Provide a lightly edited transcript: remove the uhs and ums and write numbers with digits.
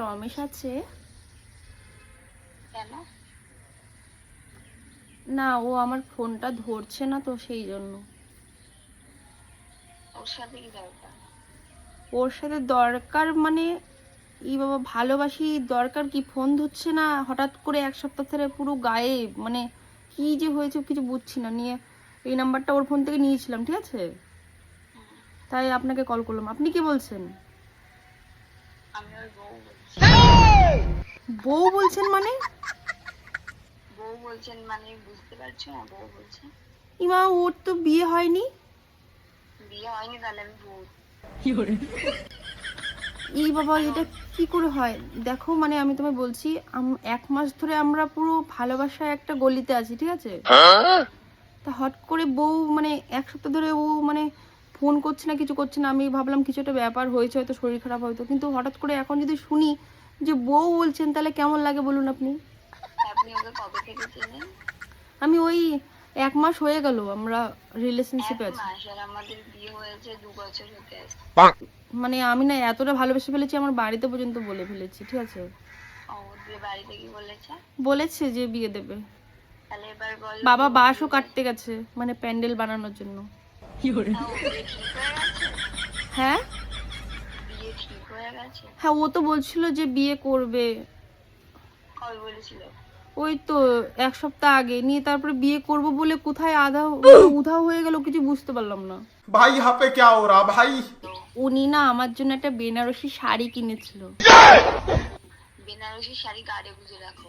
রমেশ আছে? কেন? না, ও আমার ফোনটা ধরছে না তো সেই জন্য। ওর সাথে কি দরকার? ওর সাথে দরকার মানে ই বাবা, ভালোবাসি দরকার কি, ফোন ধরছে না হঠাৎ করে, এক সপ্তাহ ধরে পুরো গায়েব, মানে কি যে হয়েছে কিছু বুঝছি না। নিয়ে এই নাম্বারটা ওর ফোন থেকে নিয়েছিলাম, ঠিক আছে, তাই আপনাকে কল করলাম। আপনি কি বলছেন? আমি ওর বউ বলছি। বউ বলছেন মানে? বউ বলছেন মানে বুঝতে পারছো না? বউ বলছেন। ইমা, ওর তো বিয়ে হয়নি। বিয়ে হয়নি তাহলে আমি বউ? এই বাবা, এটা কি করে হয়? দেখো মানে আমি তোমায় বলছি, 1 মাস ধরে আমরা পুরো ভালোবাসায় একটা গলিতে আছি, ঠিক আছে, তা হট করে বউ, মানে 1 সপ্তাহ ধরে ও মানে ফোন করছে না, কিছু করছে না। আমি ভাবলাম কিছু একটা ব্যাপার হয়েছে, হয়তো শরীর খারাপ হয়তো, কিন্তু হঠাৎ করে এখন যদি শুনি যে বউ বলছেন, তাহলে কেমন লাগে বলুন আপনি? আপনি ওকে কবে থেকে চেনেন? আমি ওই 1 মাস হয়ে গেল আমরা 1 রিলেশনশিপে আছি। মাস? আর আমাদের বিয়ে হয়েছে 2 বছর হতে আসছে। মানে আমি না এতটা ভালোবেসে ফেলেছি, আমার বাড়িতে পর্যন্ত বলে ফেলেছি, ঠিক আছে। ও দিয়ে বাড়িতে কি বলেছে? বলেছে যে বিয়ে দেবে। তাহলে এবার বলো। বাবা বাঁশও কাটতে গেছে, মানে প্যান্ডেল বানানোর জন্য। বিয়ে ঠিক হয়ে গেছে? হ্যাঁ বিয়ে ঠিক হয়ে গেছে? হ্যাঁ, ও তো বলছিল যে বিয়ে করবে। কবে বলেছিল? ওই তো 1 সপ্তাহ আগে। নিয়ে তারপরে বিয়ে করব বলে কোথায় আধা উধাও হয়ে গেল, কিছু বুঝতে পারলাম না। भाई यहाँ पे क्या हो रहा भाई? উনি না আমার জন্য একটা বেনারসি শাড়ি কিনেছিল। বেনারসি শাড়ি গাড়ি গুজে রাখো।